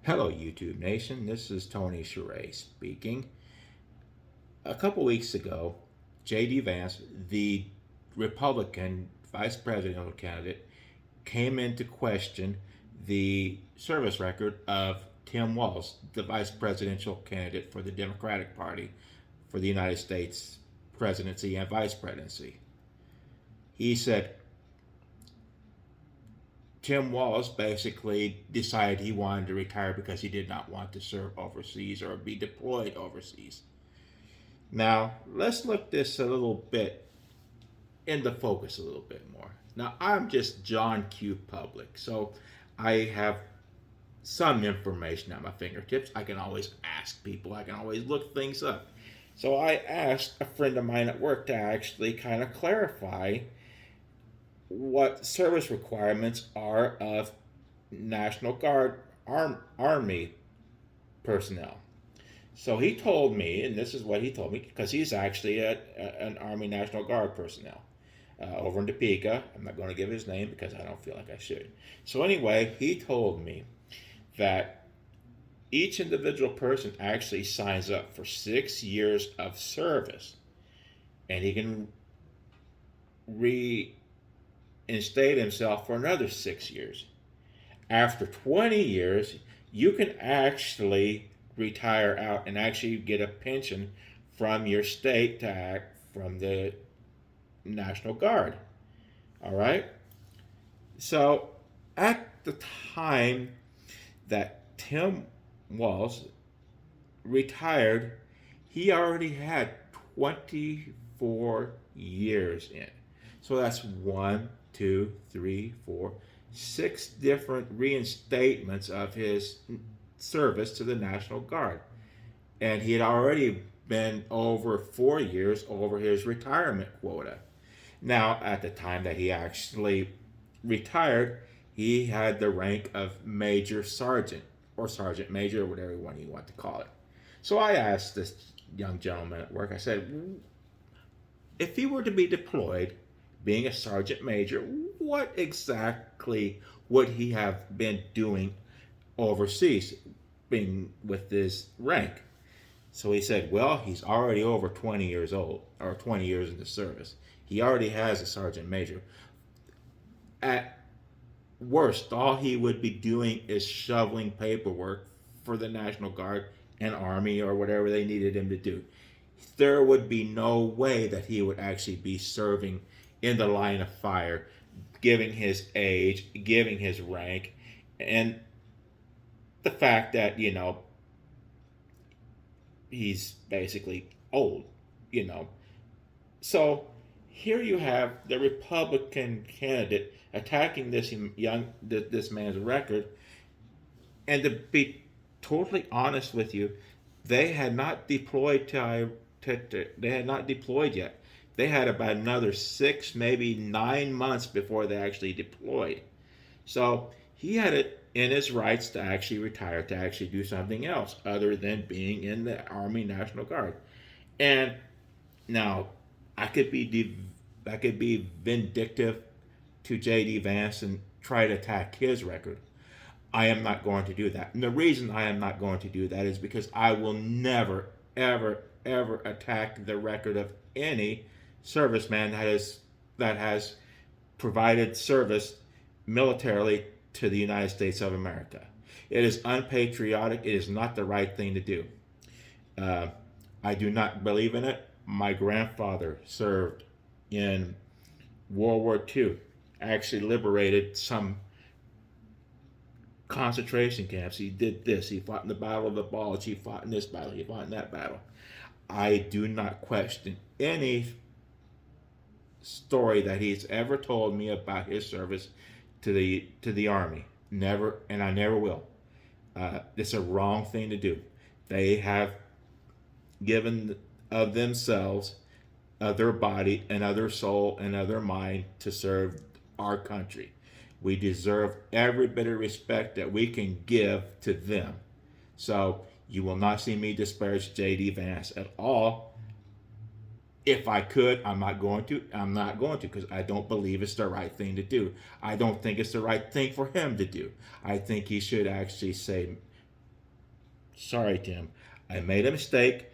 Hello, YouTube Nation. This is Tony Sherray speaking. A couple weeks ago, J.D. Vance, the Republican vice presidential candidate, came into question the service record of Tim Walz, the vice presidential candidate for the Democratic Party for the United States presidency and vice presidency. He said Tim Walz basically decided he wanted to retire because he did not want to serve overseas or be deployed overseas. Now, let's look this a little bit into focus a little bit more. Now, I'm just John Q. Public, so I have some information at my fingertips. I can always ask people, I can always look things up. So I asked a friend of mine at work to actually kind of clarify what service requirements are of National Guard Army personnel. So he told me, and this is what he told me, because he's actually an Army National Guard personnel over in Topeka. I'm not going to give his name because I don't feel like I should. So anyway, he told me that each individual person actually signs up for 6 years of service, and he can reinstate himself for another 6 years. After 20 years, you can actually retire out and actually get a pension from your state to act from the National Guard. All right? So at the time that Tim Walz retired, he already had 24 years in. So that's 1, 2, 3, 4, 6 different reinstatements of his service to the National Guard. And he had already been over 4 years over his retirement quota. Now, at the time that he actually retired, he had the rank of Major Sergeant or Sergeant Major, or whatever one you want to call it. So I asked this young gentleman at work, I said, if he were to be deployed, being a Sergeant Major, what exactly would he have been doing overseas, being with this rank? So he said, well, he's already over 20 years old, or 20 years in the service. He already has a Sergeant Major. At worst, all he would be doing is shoveling paperwork for the National Guard and Army or whatever they needed him to do. There would be no way that he would actually be serving in the line of fire, giving his age, giving his rank, and the fact that, he's basically old, So here you have the Republican candidate attacking this man's record, and to be totally honest with you, they had not deployed they had not deployed yet. They had about another 6, maybe 9 months before they actually deployed. So he had it in his rights to actually retire, to actually do something else other than being in the Army National Guard. And now I could be vindictive to J.D. Vance and try to attack his record. I am not going to do that. And the reason I am not going to do that is because I will never, ever, ever attack the record of any serviceman that has provided service militarily to the United States of America. It is unpatriotic. It is not the right thing to do. I do not believe in it. My grandfather served in World War II, actually liberated some concentration camps. He did this. He fought in the Battle of the Bulge. He fought in this battle. He fought in that battle. I do not question any story that he's ever told me about his service to the Army. Never, and I never will. It's a wrong thing to do. They have given of themselves, of their body and of their soul and of their mind to serve our country. We deserve every bit of respect that we can give to them. So you will not see me disparage J.D. Vance at all. If I could, I'm not going to. I'm not going to because I don't believe it's the right thing to do. I don't think it's the right thing for him to do. I think he should actually say, Sorry, Tim. I made a mistake.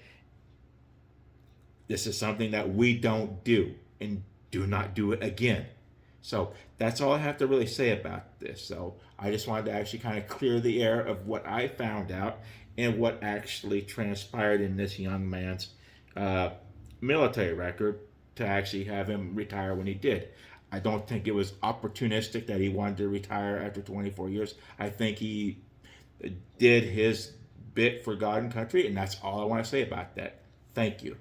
This is something that we don't do, and do not do it again. So that's all I have to really say about this. So I just wanted to actually kind of clear the air of what I found out and what actually transpired in this young man's uh, military record to actually have him retire when he did. I don't think it was opportunistic that he wanted to retire after 24 years. I think he did his bit for God and country, and that's all I want to say about that. Thank you.